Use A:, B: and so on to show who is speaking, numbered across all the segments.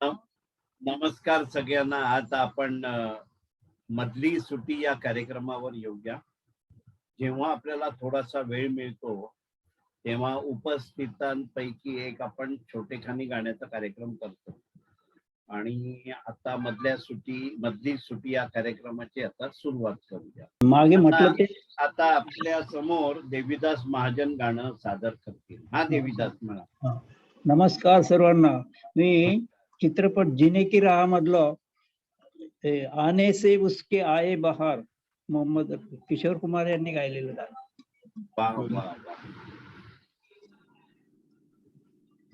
A: नम- नमस्कार सगळ्यांना. आज आपण मधली सुट्टी या कार्यक्रमावर येऊया. जेव्हा आपल्याला थोडासा वेळ मिळतो तेव्हा उपस्थितांपैकी एक आपण छोटेखानी गाण्याचा कार्यक्रम करतो. आणि आता मधली सुट्टी या कार्यक्रमाची आता सुरुवात करूया.
B: मागे
A: आता
B: म्हटलं ते
A: आता आपल्या समोर देवीदास महाजन गाणं सादर करतील. हा देवीदास म्हणा.
B: नमस्कार सर्वांना. मी चित्रपट जिने की राह मधलं ते आने से उसके आए बहार मोहम्मद किशोर कुमार यांनी गायलेलं गाणं.
A: वा वा वा.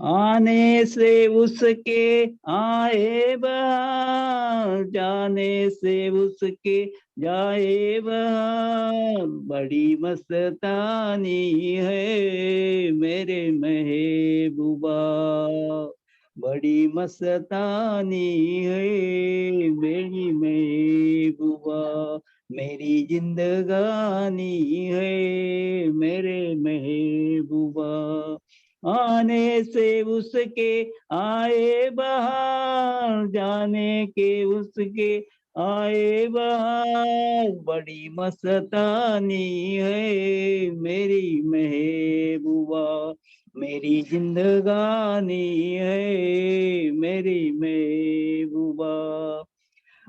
B: आने से उसके आए बहार, जाने से उसके जाए बहार, बड़ी मस्तानी है मेरे महबूबा, बड़ी मस्तानी है मेरी महबूबा, मेरी जिंदगानी है मेरे महबूबा, आने से उसके आए बहार, जाने के उसके आए बहार, बड़ी मस्तानी है मेरी महबूबा, मेरी जिंदगानी है मेरी महबूबा,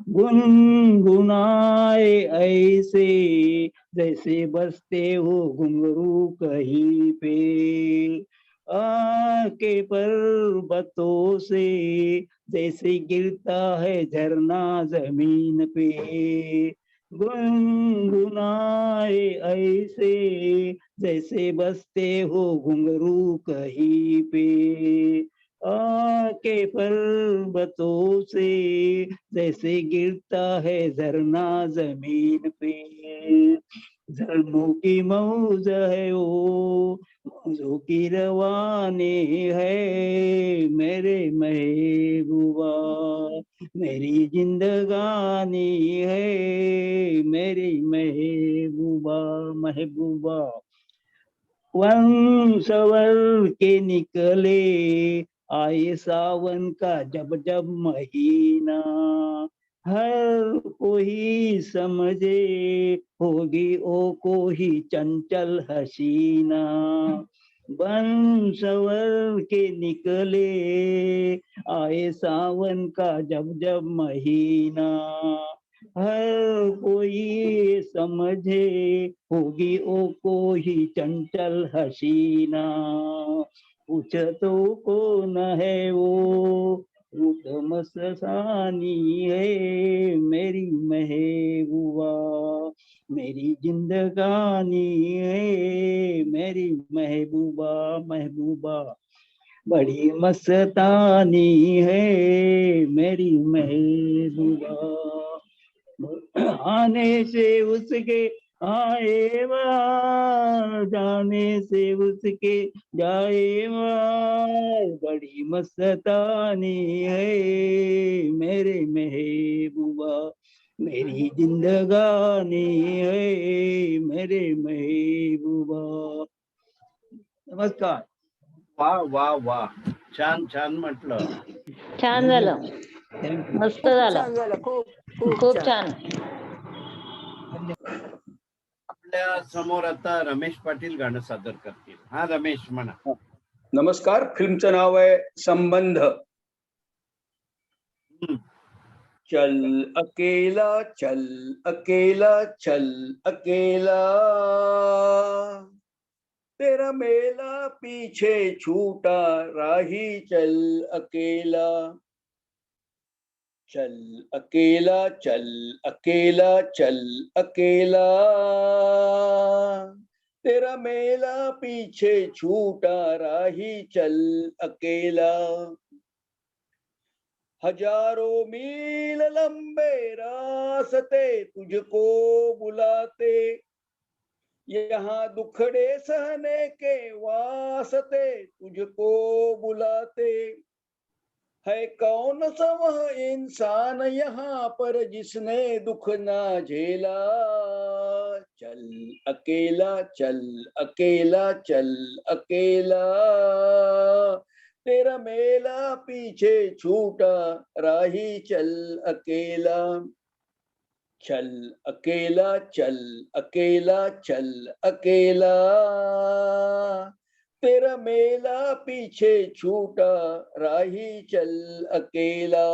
B: गुनगुनाए ऐसे जैसे बसते हो घुंघरू कहीं पे, आके पर्वतों से जैसे गिरता है झरना जमीन पे, गुनगुनाए ऐसे जैसे बसते हो घुंघरू कहीं पे, आके पर्वतों से जैसे गिरता है झरना जमीन पे, झरनों की मौज है वो, मौजों की रवानी है मेरे महबूबा, मेरी जिंदगानी है मेरी महबूबा, महबूबा, वंशवर के निकले आए सावन का जब जब महीना, हर कोई समझे होगी ओ कोई चंचल हसीना, वंशवर के निकले आए सावन का जब जब महीना, हर कोई समझे होगी ओ कोई चंचल हसीना, पूछतो कौन है वो रूप मस्तानी है मेरी महबूबा, मेरी जिंदगानी है मेरी महबूबा, महबूबा, बड़ी मस्तानी है मेरी महबूबा, आने से उसके आए बहार, जाने से उसके जाए बहार, बड़ी मस्तानी है मेरे महबूबा, मेरी जिंदगानी है मेरे महबूबा. नमस्कार.
A: वा वा वा. छान छान म्हटलं.
C: छान झालं,
B: थँक्यू.
C: मस्त झालं, खूप छान.
A: आपल्या समोर आता रमेश पाटील गाणं सादर करतील. हा रमेश म्हणा.
D: नमस्कार. फिल्मचं नाव आहे संबंध. चल अकेला चल अकेला चल अकेला, तेरा मेला पीछे छूटा राही चल अकेला, चल अकेला चल अकेला चल अकेला, तेरा मेला पीछे छूटा राही चल अकेला, हजारों मील लंबे रास्ते तुझको बुलाते, यहाँ दुखड़े सहने के वास्ते तुझको बुलाते, है कौन सा वह इंसान यहाँ पर जिसने दुख ना झेला, चल अकेला चल अकेला चल अकेला, तेरा मेला पीछे छूटा राही चल अकेला, चल अकेला चल अकेला चल अकेला, तेरा मेला पीछे छूटा राही चल अकेला,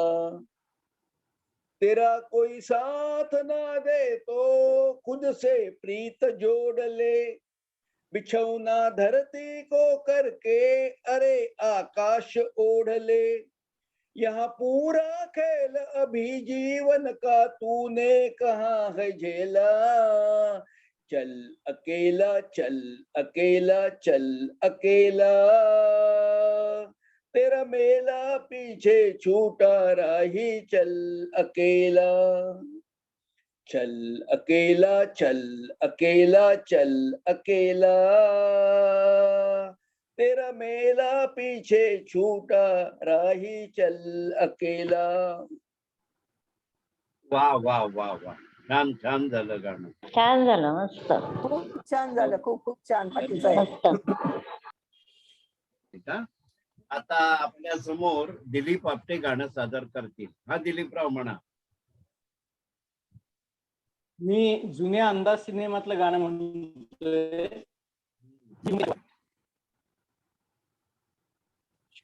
D: तेरा कोई साथ ना दे तो खुद से प्रीत जोड़ ले, बिछौना धरती को करके अरे आकाश ओढ़ ले, यहाँ पूरा खेल अभी जीवन का तूने कहाँ है झेला, चल अकेला चल अकेला चल अकेला, तेरा मेला पीछे छूटा राही चल अकेला, चल अकेला चल अकेला चल अकेला, तेरा मेला पीछे छूटा राही चल अकेला.
A: वा वा वा वा, छान छान झालं गाणं.
C: छान झालं, मस्त
E: खूप छान झालं. खूप खूप छान पाटील साहेब.
C: मस्त.
A: ठीक आहे. आता आपल्या समोर दिलीप आपटे गाणं सादर करतील. हा दिलीपराव म्हणा.
F: मी जुन्या अंदाज सिनेमातलं गाणं म्हणतोय.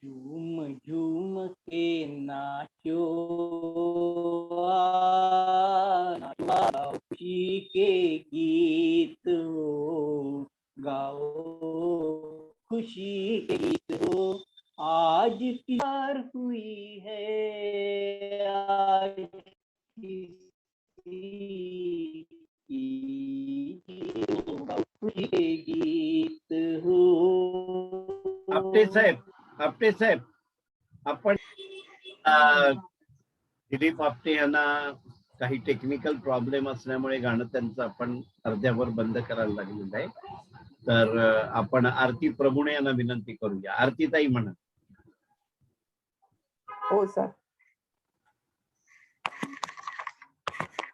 F: झूम झूम के नाचो खुशी के गीत हो, गाओ खुशी के गीत हो, आज प्यार हुई है, आज गीत हो.
A: आपटे साहेब आपण दिलीप आपटे यांना काही टेक्निकल प्रॉब्लेम असल्यामुळे गाणं त्यांचं आपण अर्ध्यावर बंद करायला लागलेलं आहे. तर आपण आरती प्रभुणे यांना विनंती करूया. आरतीताई म्हणा.
E: हो सर.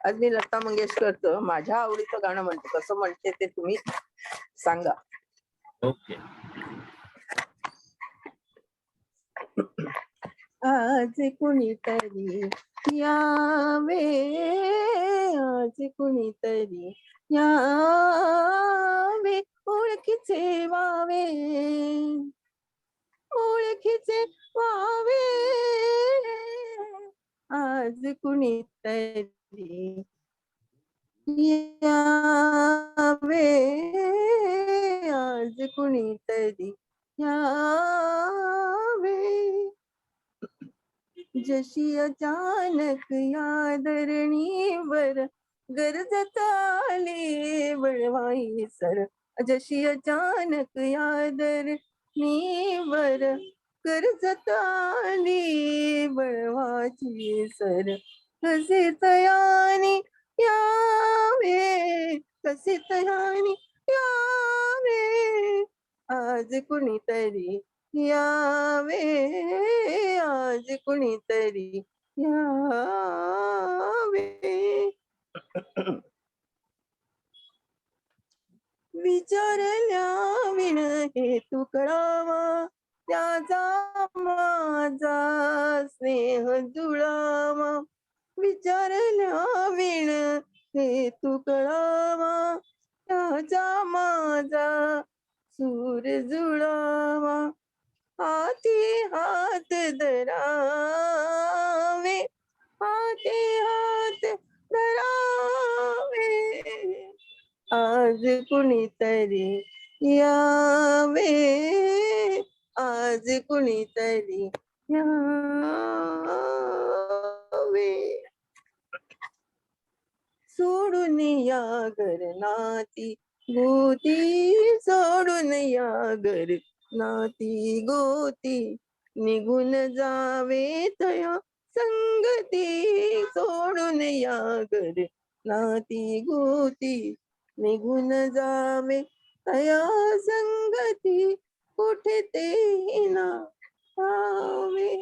E: आज मी लता मंगेशकरचं माझ्या आवडीचं गाणं म्हणते. कसं म्हणते ते तुम्ही सांगा.
A: ओके.
E: आज कुणीतरी यावे, आज कुणीतरी यावे, ओळखीचे व्हावे, ओळखीचे व्हावे, आज कुणीतरी यावे, आज कुणीतरी यावे, जशी अचानक या धरणीवर गरजत आली बळवाई सर, जशी अचानक या धरणीवर गरजत आली बळवाची सर, कसे तयानी यावे, कसे तयानी यावे, आज कुणीतरी यावे, आज कुणीतरी यावे. विचारल्या विण हेतू कळावा, त्याचा माझा स्नेह जुळावा, विचारल्या विण हेतू कळावा, त्याचा माझा सूर जुळावा, हाती हात धरावे, हाती हात धरावे, आज कुणीतरी यावे, आज कुणीतरी यावे. सोडून या घर नाती गोती, सोडून या घर नाती गोती, निघून जावे तया संगती, सोडून या घर नाती गोती, निघून जावे तया संगती, कुठे ते ना पावे,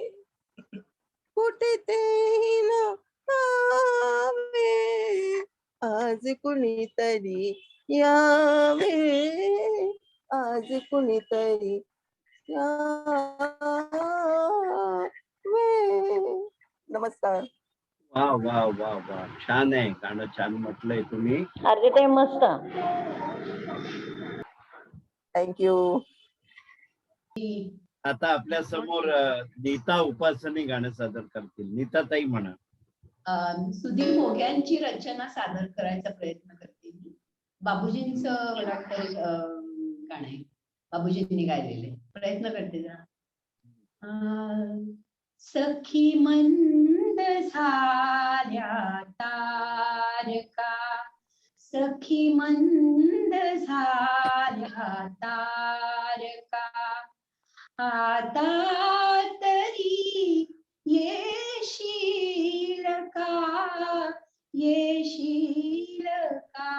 E: कुठे ते ना पावे, आज कुणीतरी यावे, आज कुणीतरी यावे. नमस्कार.
A: वा वा वा वा, छान आहे गाणं, छान म्हटलंय तुम्ही.
C: अर्धे मस्त.
E: थँक्यू.
A: आता आपल्या समोर नीता उपासनी गाणं सादर करतील. नीता ताई म्हणा.
G: सुधीर मोघ्यांची रचना सादर करायचा प्रयत्न करते मी. बाबूजींचं मला वाटतं गाणं आहे, बाबूजींनी गायलेले. प्रयत्न करते जरा. सखी मंद झाल्या तारका, सखी मंद झाल्या तारका, आता तरी येशील का, येशील का,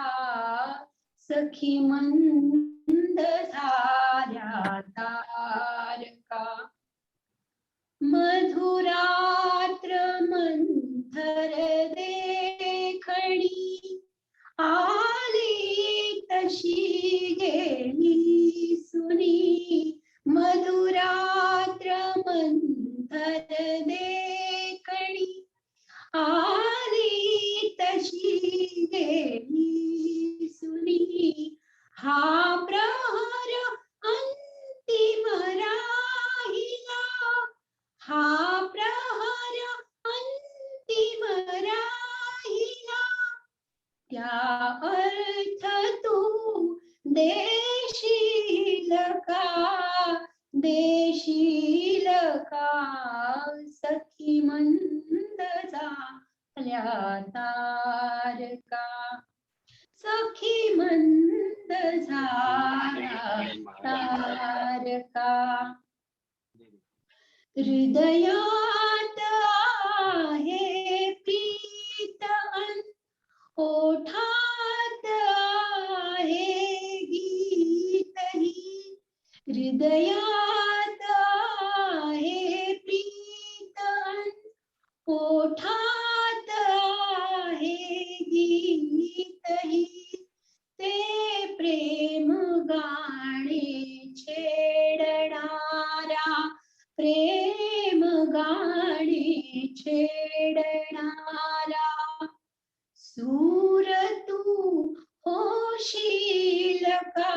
G: सखी मंद झाल्या तारका. मधुरात्र मंथर देखणी, आली तशी गेली सुनी. मधुरात्र मंथर देखणी, आली तशी गेली सुनी. हा प्रहर अंतिम राहिला, हा प्रहर अंतिम राहिला, त्या अर्थ तू देशील का, देशील का, सखी मंद झाल्या तारका, सखी मंद झाल्या तारका. हृदयात आहे प्रीत अन ओठात आहे गीत ही. हृदयात आहे प्रीत अन ओठात आहे गीत ही. ते प्रेम गाणे छेडणारा, प्रेम गाणे छेडणारा. सूर तू होशील का,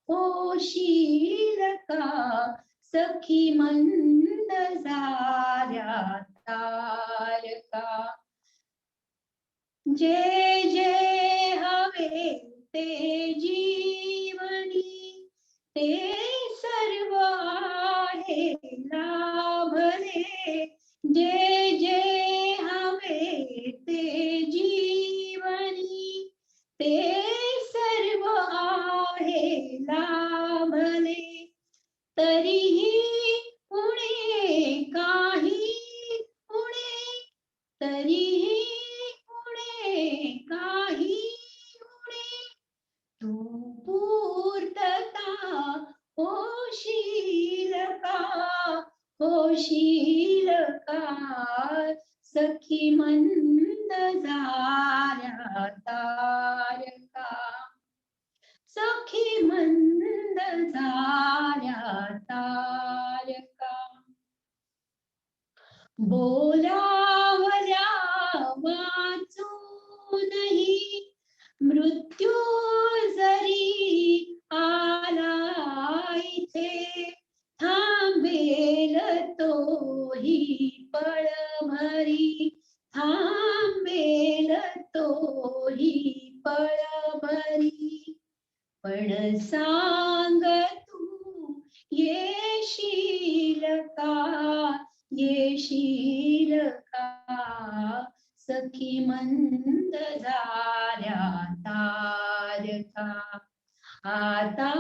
G: होशील का, सखी मंद झाल्या तारका. जे जे हवे ते जीवनी, ते सर्व आहे लाभले. जे जे हवे ते जीवनी, ते सर्व आहे लाभले. तरीही उणे काही उणे, तरीही उणे काही उणे, तू पूर्तता होशील का, होशील का, सखी मंद झाल्या तारका, सखी मंद झाल्या तारका. बोलावल्या वाचूनही, मृत्यू जरी आला इथे, थांबेल तोही पळभरी, थांबेल तोही पळभरी. पण सांग तू येशील का, येशील का, सखी मंद झाल्या तारका. आता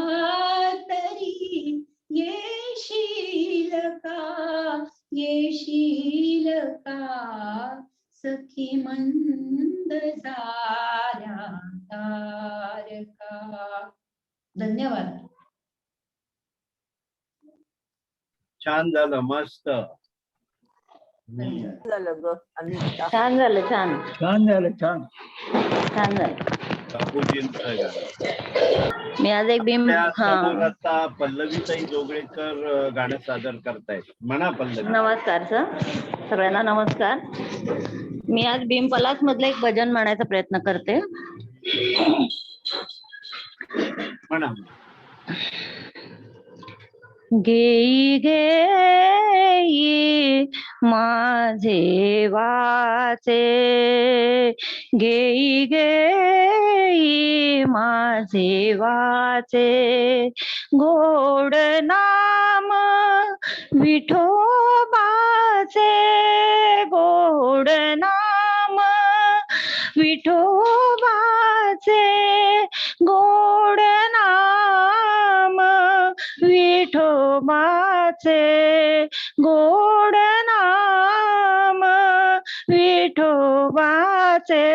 G: तरी येशील का, येशील का, सखी मंद झाल्या तारका. धन्यवाद.
A: छान झालं, मस्त.
E: झालं ग अनिता.
C: छान झालं, छान
B: छान झालं, छान.
C: छान झालं.
A: बाबूजींचं गाणं.
C: मी आज एक बिंब.
A: आपल्या समोर आता पल्लवीताई जोगळेकर गाणं सादर करतायत. म्हणा पल्लवी.
C: नमस्कार सर. सगळ्यांना नमस्कार. मी आज भीमपलास मधलं एक भजन म्हणायचा प्रयत्न करते.
A: म्हणा.
C: घेई घेई माझे वाचे, घेई घेई माझे वाचे, गोड नाम विठोबाचे, गोड नाम विठोबाचे, गोड नाम विठोबाचे, गोड नाम विठोबाचे,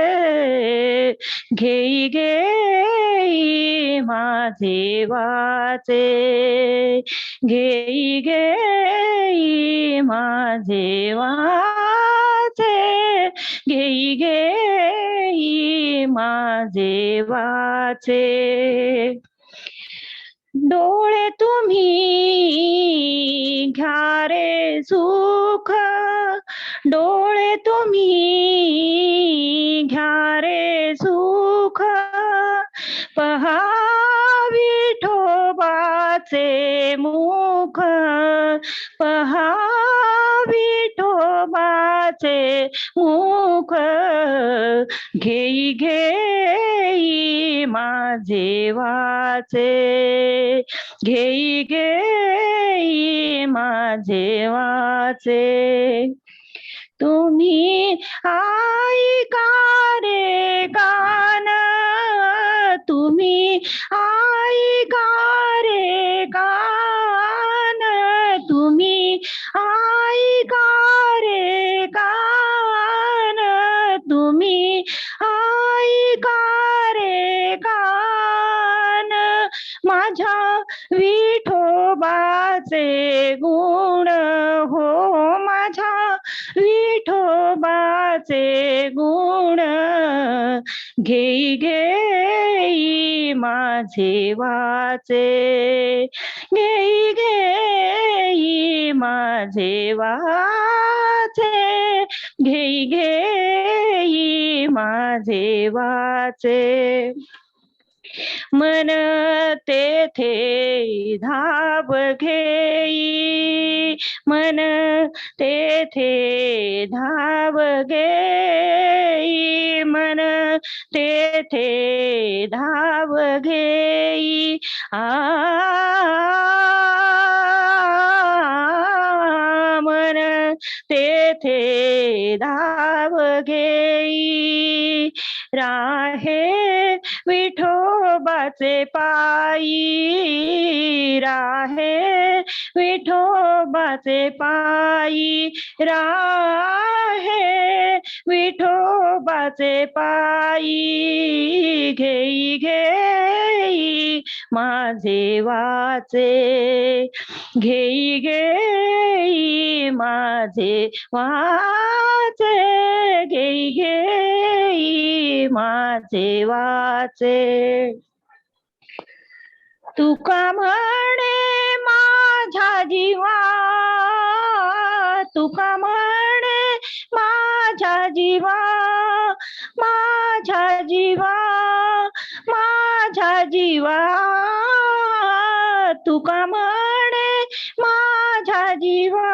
C: घेई घेई माझे वाचे, घेई घेई माझे वाचे, घेई घेई माझे वाचे. डोळे तुम्ही घ्या रे सुख, डोळे तुम्ही घ्या रे सुख, पहा विठोबाचे मुख, पहा विठोबाचे मुख, घेई घेई माझे वाचे, घेई घेई माझे वाचे. तुम्ही ऐका रे कान, तुम्ही ऐका रे कान, तुम्ही ऐका रे कान, तुम्ही ऐका रे कान, माझ्या विठोबाचे गुण हो, माझ्या विठोबाचे गुण, घेई घेई माझे वाचे, घेई घेई माझे वाचे, घेई घेई माझे वाचे. मन तेथे धाव घेई, मन तेथे धाव घेई, मन तेथे धाव घेई, मन तेथे धाव घेई, राहे विठोबाचे पायी, राहे विठोबाचे पायी, राहे विठोबाचे पायी, घेई घेई माझे वाचे, घेई घेई माझे वाचे, घेई घेई माझे वाचे. तुका म्हणे माझ्या जीवा, तुका म्हणे माझ्या जीवा, माझ्या जीवा, माझ्या जीवा, तुका म्हणे माझ्या जीवा,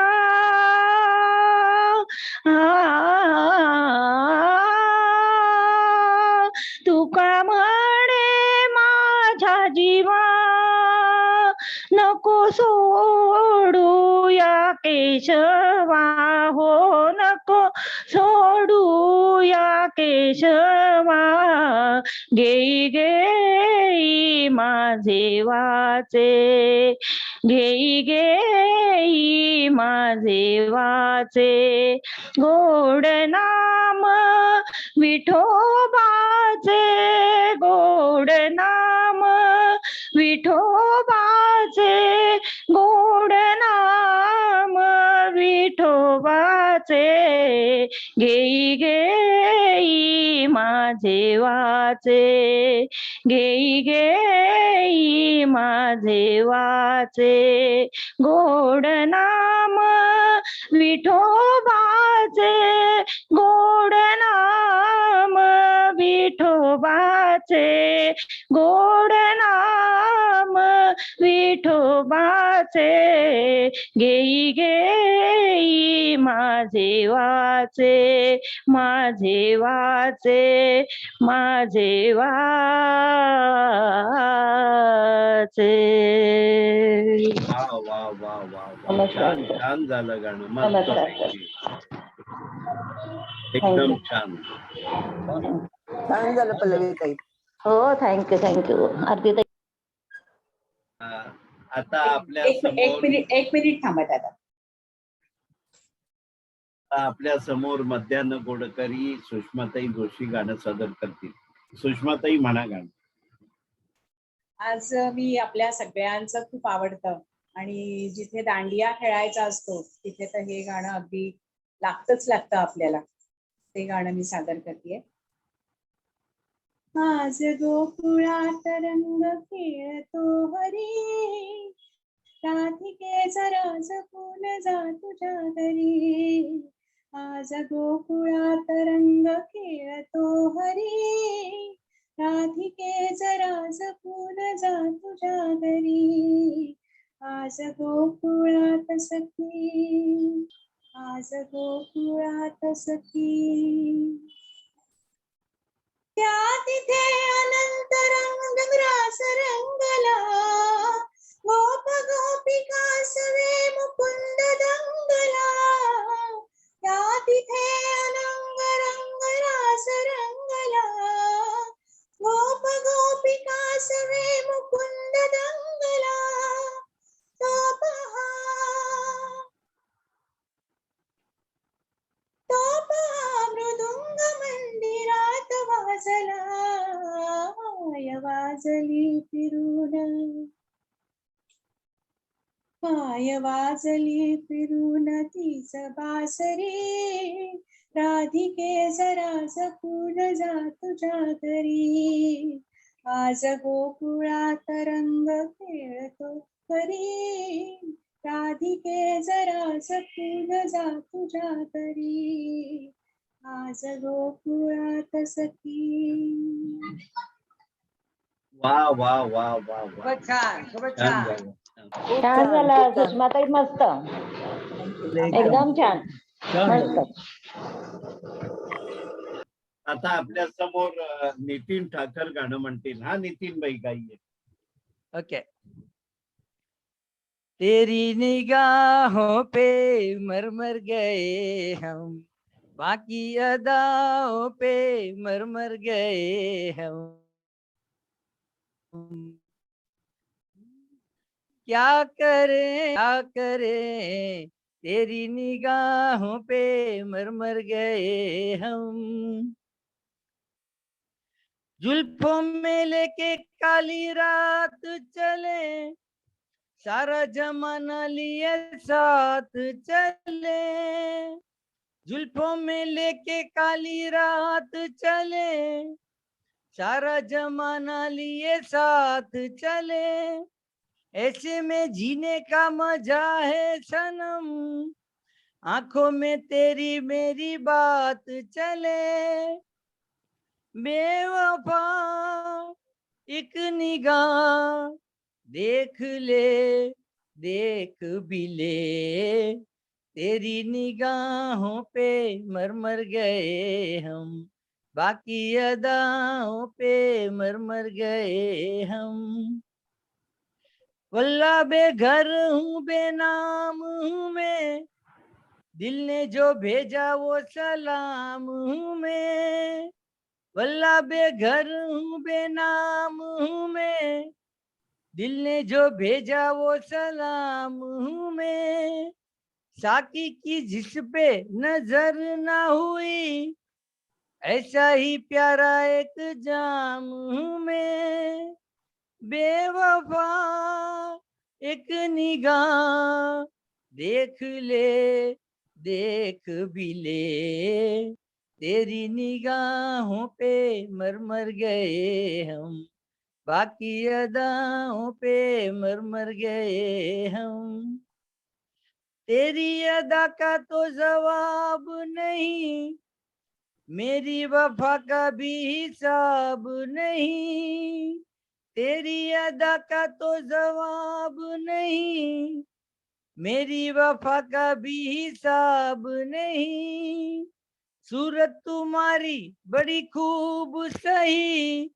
C: तुका म्हणे माझ्या जीवा, नको सोडू या केशवा हो, नको सोडू या केशवा, घेई घेई माझे वाचे, घेई घेई माझे वाचे, गोड नाम विठोबाचे, गोड नाम विठोबाचे, गोड नाम विठोबाचे, घेई घेई माझे वाचे, घेई घेई माझे वाचे, गोड नाम विठोबा गोड नाम विठोबाचे घेई घेई माझे वाचे माझे वाचे माझे वाचे.
A: वा वा वा वा वा.
C: नमस्कार.
A: छान छान झालं गाणं, मस्त
C: नमस्कार.
A: पैकी. एकदम छान.
E: छान झालं पल्लवी ताई.
C: हो, थँक्यू आरती ताई.
A: आता आपल्या
G: एक
A: समोर
G: मिनिट थांबा दादा.
A: आपल्या समोर मध्यान्ह गोडकरी सुषमाताई जोशी गाणं सादर करतील. सुषमाताई म्हणा गाणं.
H: आज मी आपल्या सगळ्यांचं खूप आवडतं आणि जिथे दांडिया खेळायचा असतो तिथे तर हे गाणं अगदी लागतं आपल्याला. ते गाणं मी सादर करते. आज गोकुळात रंग खेळतो हरी, राधिकेचा राज फुल जा तुझ्या घरी. आज गोकुळात रंग खेळतो हरी, राधिकेचा राज फुल जा तुझ्या घरी. आज गोकुळात सखी, आज गोकुळात सखी. त्या तिथे अनंत रंग ग्रास रंगला, गोप गोपिका सवे मुकुंद दंगला. त्या तिथे अनंग रंग रास रंगला, गोप गोपिका सवे मुकुंद दंगला. तो पहा मृदुंग मंदिरात वाजला, पाय वाजली फिरून तीच बासरी. राधिके जरा जपून जा तुझ्या घरी. आज गोकुळात रंग खेळतो हरी, राधिके जरा जपून जा तुझ्या घरी. आज गोकुळात सखी.
A: वा वा वा वा वा.
G: छान
A: छान झालं.
C: छान झाला सुषमाताई, मस्त एकदम छान मस्त.
A: आता आपल्या समोर नितीन ठाकर गाणं म्हणतील. हा नितीन बाई गाईये.
F: ओके. तेरी निगाहों पे मर गए हम, बाकी अदाओं पे मर गए हम. क्या करें तेरी निगाहों पे मर गए हम. जुल्फों में लेके काली रात चले, सारा जमाना लिए साथ चले. जुल्फों में लेके काली रात चले, सारा जमाना लिए साथ चले. ऐसे में जीने का मजा है सनम, आंखों में तेरी मेरी बात चले. बेवफा एक निगाह देख ले, देख भी ले. तेरी निगाहों पे मर गए हम, बाकी अदाओं पे मर गए हम. वल्लाह बेघर हूँ बेनाम हूँ मैं, दिल ने जो भेजा वो सलाम हूँ मैं. वल्लाह बेघर हूँ बेनाम हूँ मैं, दिल ने जो भेजा वो सलाम हूँ मैं. साकी की जिस पे नजर ना हुई, ऐसा ही प्यारा एक जाम हूँ मैं. बेवफा एक निगाह देख ले, देख भी ले. तेरी निगाहों पे मर गए हम, बाकी अदाओं पे मर गए हम. तेरी अदा का तो जवाब नहीं, मेरी वफा का भी हिसाब नहीं, तेरी अदा का तो जवाब नहीं, मेरी वफा का भी हिसाब नहीं, सूरत तुम्हारी बड़ी खूब सही,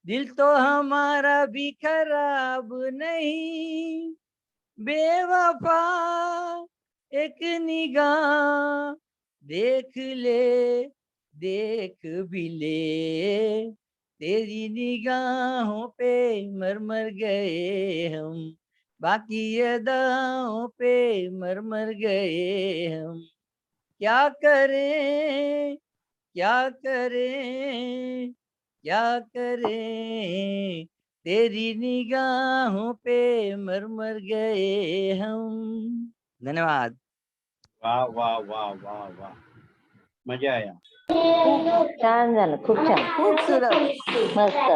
F: दिल तो हमारा भी खराब नहीं, बेवफा एक निगाह देख ले, देख भी ले, तेरी निगाहों पे मर मर गए हम, बाकी अदाओं पे मर मर गए हम, क्या करें, क्या करें, क्या करें, तेरी निगाहों पे मर मर गए हम. धन्यवाद.
A: वा वा वा वा वा, मजा आया.
C: छान झालं, खूप छान,
E: खूप सुंदर.
C: मस्त.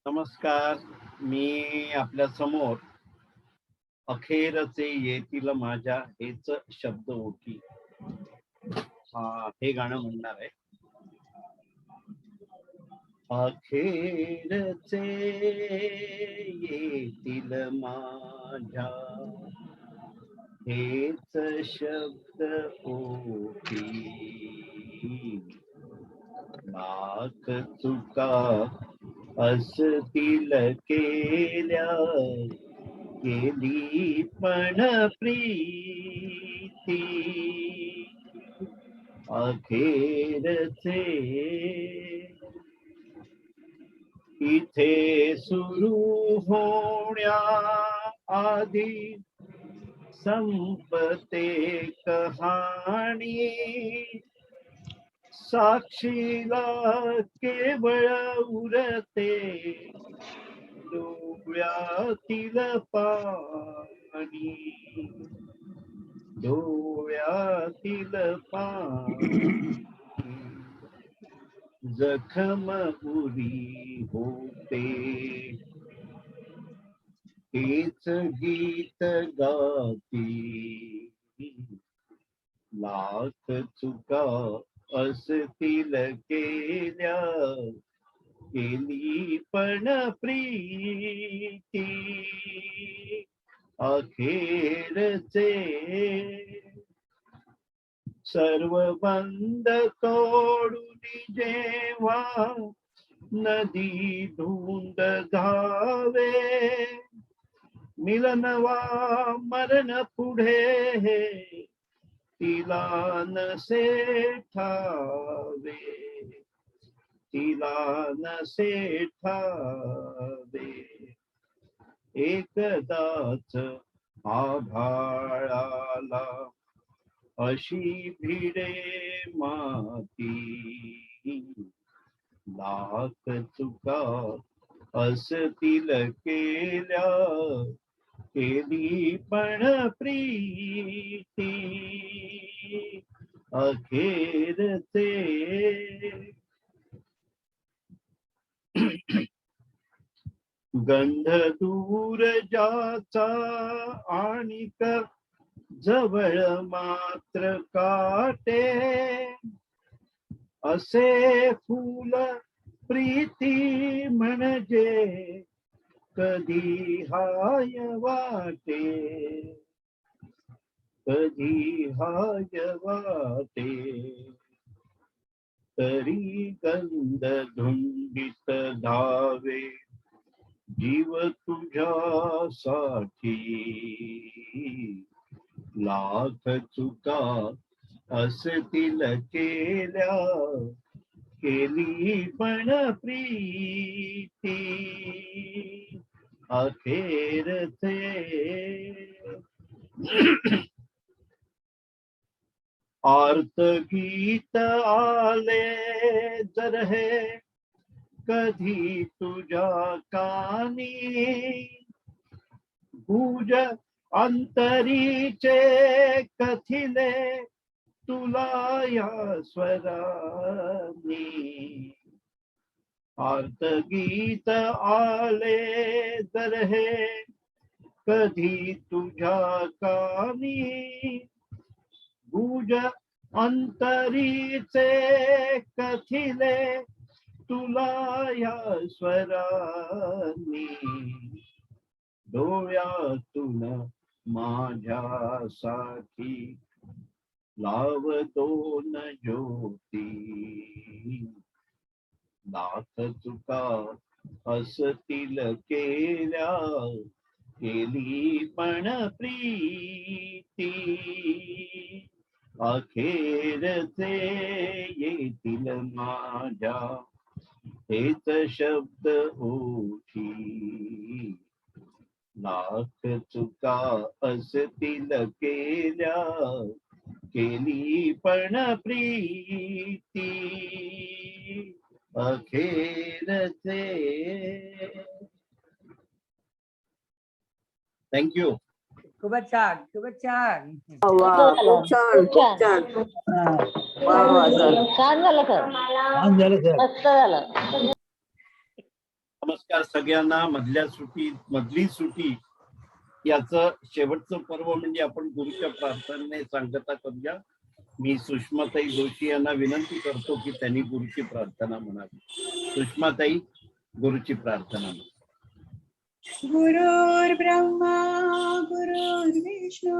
A: नमस्कार. मी आपल्या समोर अखेरचे येतील माझ्या हेच शब्द ओठी हे गाणं म्हणणार आहे. अखेरचे येतील माझ्या हेच शब्द ओठी, लाख चुका असतील केल्या, केली पण प्रीती, अखेरचे इथे सुरू होण्या आधी संपते कहाणी, साक्षीला केवळ उरते डोळ्यातील पाणी, डोळ्यातील पाणी, जखम उरी होते हेच गीत गाती, लाख चुका असतील केल्या, केली पण प्रीती, अखेरचे सर्व बंद तोडून जेव्हा नदी धुंद धावे, मिलन वा मरण पुढे तिला नसे ठावे, तिला नसे ठावे, एकदाच आभाळाला अशी भिडे माती, लाख चुका असतील केल्या, केली पण प्रीती, अखेरचे गंध दूर जाचा आणिक जवळ मात्र काटे, असे फूल प्रीती म्हणजे कधी हाय वाटे, कधी हाय वाटे, तरी गंध धुंडीत धावे जीव तुझ्यासाठी, लाख चुका असतील केल्या, केली पण प्रीती, अखेरचे आर्त गीत आले जर हे कधी तुझ्या कानी, गुज अंतरीचे कथिले तुला या स्वरानी, आर्त गीत आले जर हे कधी तुझ्या कानी गुज अंतरीचे कथिले तुला या स्वरांनी डोळ्यातून माझ्यासाठी लाव दोन ज्योती लाख चुका असतील केल्या केली पण प्रीती अखेरचे येतील माझ्या हेच शब्द ओठी लाख चुका असतील केल्या केली पण प्रीती अखेरचे. थँक्यू.
F: खूपच छान, खूपच छान.
E: वा, खूप छान, खूप छान.
B: हा,
E: वा वा सर.
C: छान झालं सर,
B: छान झालं सर.
C: मस्त झालं.
A: नमस्कार सगळ्यांना. मधली सुटी याचं शेवटचं पर्व म्हणजे आपण गुरुच्या प्रार्थनेने सांगता करूया. मी सुषमाताई जोशी यांना विनंती करतो की त्यांनी गुरुची प्रार्थना म्हणावी. सुषमाताई, गुरुची प्रार्थना.
H: गुरुर्ब्रह्मा गुरुर्विष्णू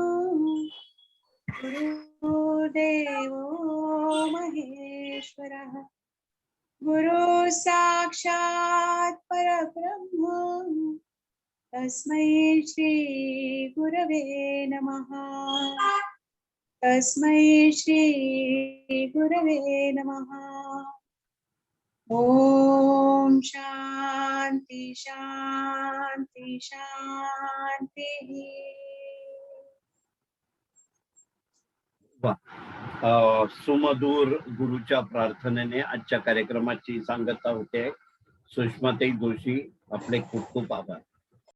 H: गुरुदेवो महेश्वरः गुरु साक्षात् परब्रह्म तस्मै श्री गुरवे नमः. तस्मै श्री गुरवे नमः. ओम शांती शांती शांती.
A: सुमधूर गुरुच्या प्रार्थनेने आजच्या कार्यक्रमाची सांगता होते सुषमाताई जोशी. आपले खूप खूप आभार.